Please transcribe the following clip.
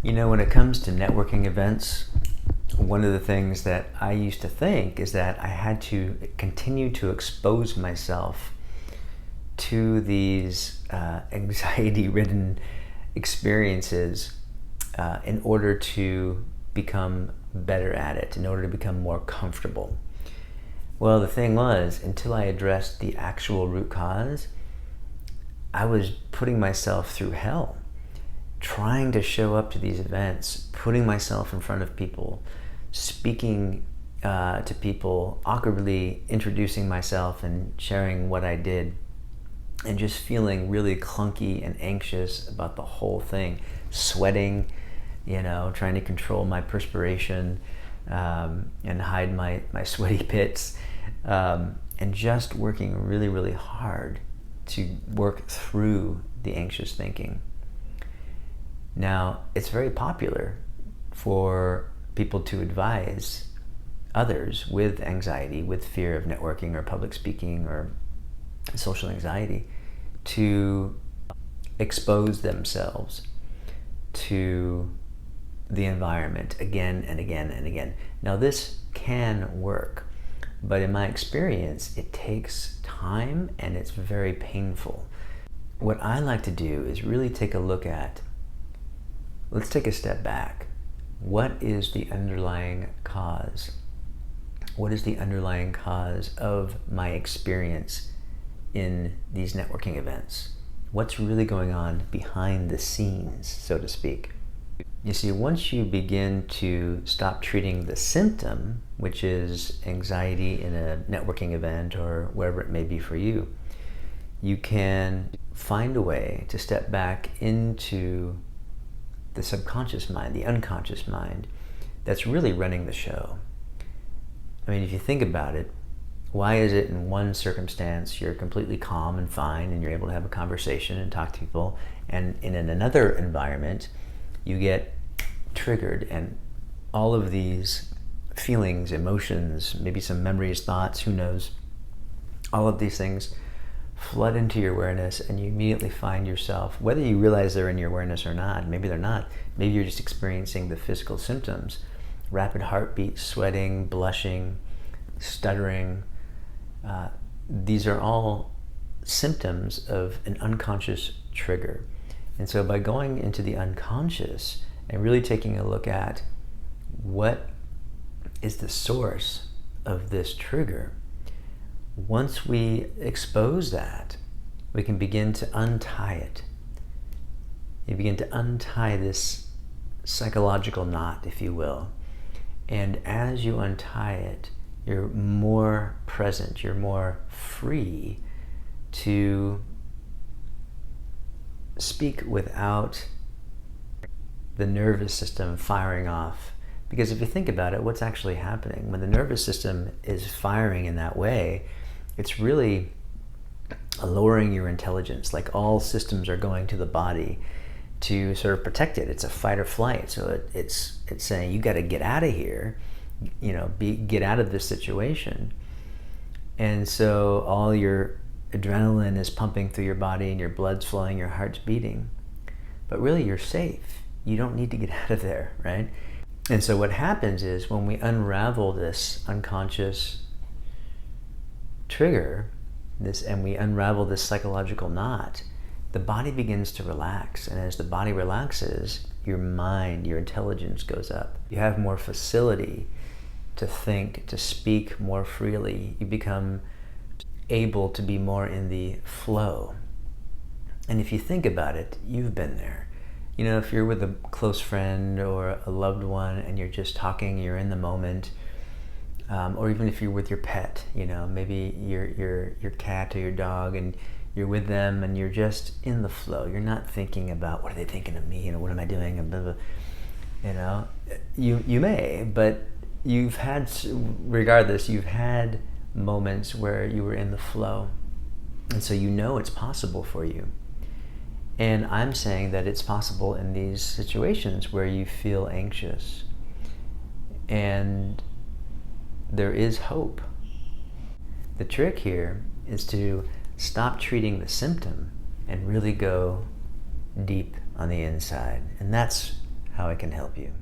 You know, when it comes to networking events, one of the things that I used to think is that I had to continue to expose myself to these anxiety-ridden experiences in order to become better at it, in order to become more comfortable. Well, the thing was, until I addressed the actual root cause, I was putting myself through hell, trying to show up to these events, putting myself in front of people, speaking to people, awkwardly introducing myself and sharing what I did, and just feeling really clunky and anxious about the whole thing, sweating, trying to control my perspiration and hide my sweaty pits, and just working really, really hard to work through the anxious thinking. Now, it's very popular for people to advise others with anxiety, with fear of networking or public speaking or social anxiety, to expose themselves to the environment again and again and again. Now, this can work, but in my experience, it takes time and it's very painful. What I like to do is really take a look at, let's take a step back. What is the underlying cause? What is the underlying cause of my experience in these networking events? What's really going on behind the scenes, so to speak? You see, once you begin to stop treating the symptom, which is anxiety in a networking event or wherever it may be for you, you can find a way to step back into the subconscious mind, the unconscious mind, that's really running the show. I mean, if you think about it, why is it in one circumstance you're completely calm and fine and you're able to have a conversation and talk to people, and in another environment you get triggered and all of these feelings, emotions, maybe some memories, thoughts, who knows, all of these things flood into your awareness, and you immediately find yourself, whether you realize they're in your awareness or not, maybe they're not, maybe you're just experiencing the physical symptoms, rapid heartbeat, sweating, blushing, stuttering. These are all symptoms of an unconscious trigger. And so by going into the unconscious and really taking a look at what is the source of this trigger, once we expose that, we can begin to untie it. You begin to untie this psychological knot, if you will. And as you untie it, you're more present, you're more free to speak without the nervous system firing off. Because if you think about it, what's actually happening? When the nervous system is firing in that way, it's really lowering your intelligence. Like all systems are going to the body to sort of protect it. It's a fight or flight. So it's saying, you got to get out of here, get out of this situation. And so all your adrenaline is pumping through your body and your blood's flowing, your heart's beating. But really you're safe. You don't need to get out of there, right? And so what happens is when we unravel this unconscious trigger, and we unravel this psychological knot, the body begins to relax. And as the body relaxes, your mind, your intelligence goes up. You have more facility to think, to speak more freely. You become able to be more in the flow. And if you think about it, you've been there. If you're with a close friend or a loved one and you're just talking, you're in the moment, or even if you're with your pet, maybe your cat or your dog, and you're with them and you're just in the flow. You're not thinking about, what are they thinking of me? What am I doing? And blah, blah. You may, but regardless, you've had moments where you were in the flow. And so it's possible for you. And I'm saying that it's possible in these situations where you feel anxious. And there is hope. The trick here is to stop treating the symptom and really go deep on the inside. And that's how how I can help you.